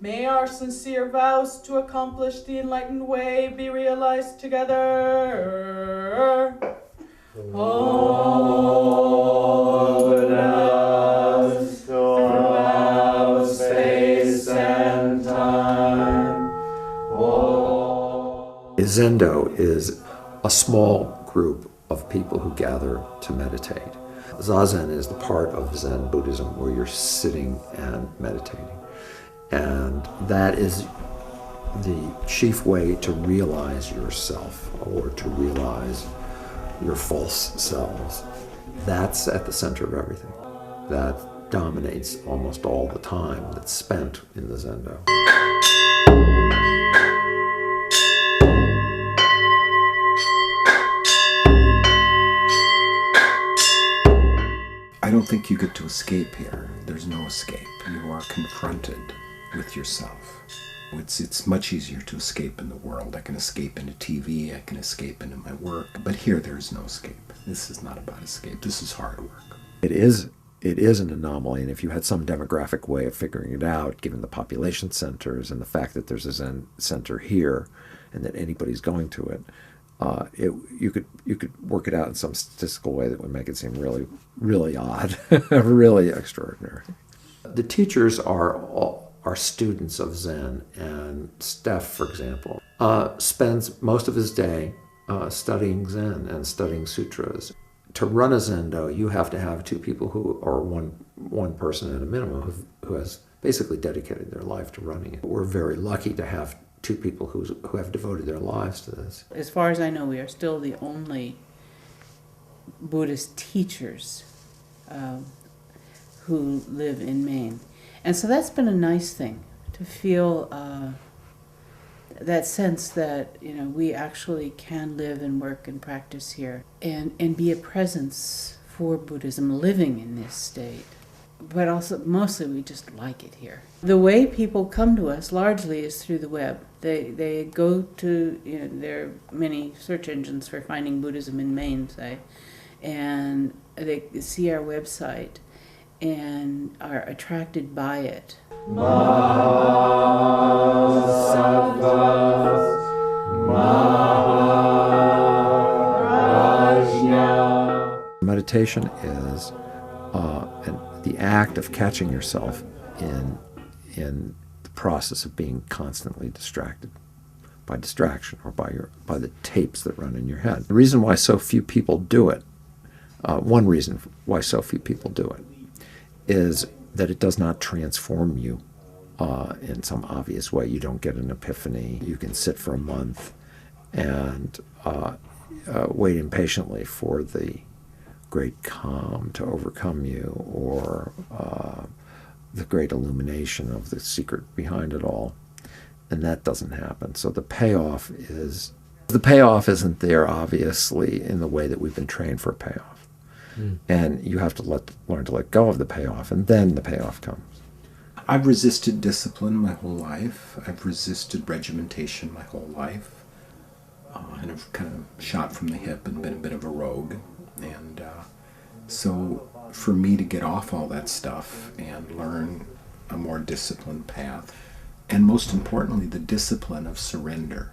May our sincere vows to accomplish the enlightened way be realized together. Hold us throughout space and time. Zendo is a small group of people who gather to meditate. Zazen is the part of Zen Buddhism where you're sitting and meditating. And that is the chief way to realize yourself or to realize your false selves. That's at the center of everything. That dominates almost all the time that's spent in the Zendo. I don't think you get to escape here. There's no escape. You are confronted with yourself. It's much easier to escape in the world. I can escape into TV, I can escape into my work, but here there's no escape. This is not about escape. This is hard work. It is an anomaly, and if you had some demographic way of figuring it out, given the population centers and the fact that there's a Zen center here and that anybody's going to it, you could work it out in some statistical way that would make it seem really, really odd, really extraordinary. The teachers are students of Zen, and Steph, for example, spends most of his day studying Zen and studying sutras. To run a Zendo, you have to have two people who are one person at a minimum who has basically dedicated their life to running it. We're very lucky to have two people who have devoted their lives to this. As far as I know, we are still the only Buddhist teachers who live in Maine. And so that's been a nice thing, to feel that sense that, we actually can live and work and practice here and be a presence for Buddhism living in this state. But also, mostly we just like it here. The way people come to us largely is through the web. They go to, there are many search engines for finding Buddhism in Maine, say, and they see our website and are attracted by it. Meditation is the act of catching yourself in the process of being constantly distracted by distraction or by the tapes that run in your head. The reason why so few people do it, one reason why so few people do it, is that it does not transform you in some obvious way. You don't get an epiphany. You can sit for a month and wait impatiently for the great calm to overcome you, or the great illumination of the secret behind it all. And that doesn't happen. So the payoff isn't there, obviously, in the way that we've been trained for a payoff. And you have to learn to let go of the payoff, and then the payoff comes. I've resisted discipline my whole life. I've resisted regimentation my whole life. And I've kind of shot from the hip and been a bit of a rogue. And so for me to get off all that stuff and learn a more disciplined path, and most importantly, the discipline of surrender.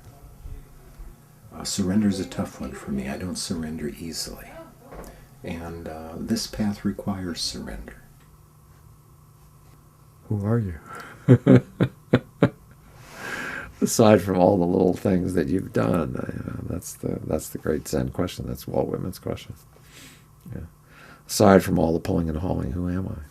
Surrender is a tough one for me. I don't surrender easily. And this path requires surrender. Who are you? Aside from all the little things that you've done, that's the great Zen question. That's Walt Whitman's question. Yeah. Aside from all the pulling and hauling, who am I?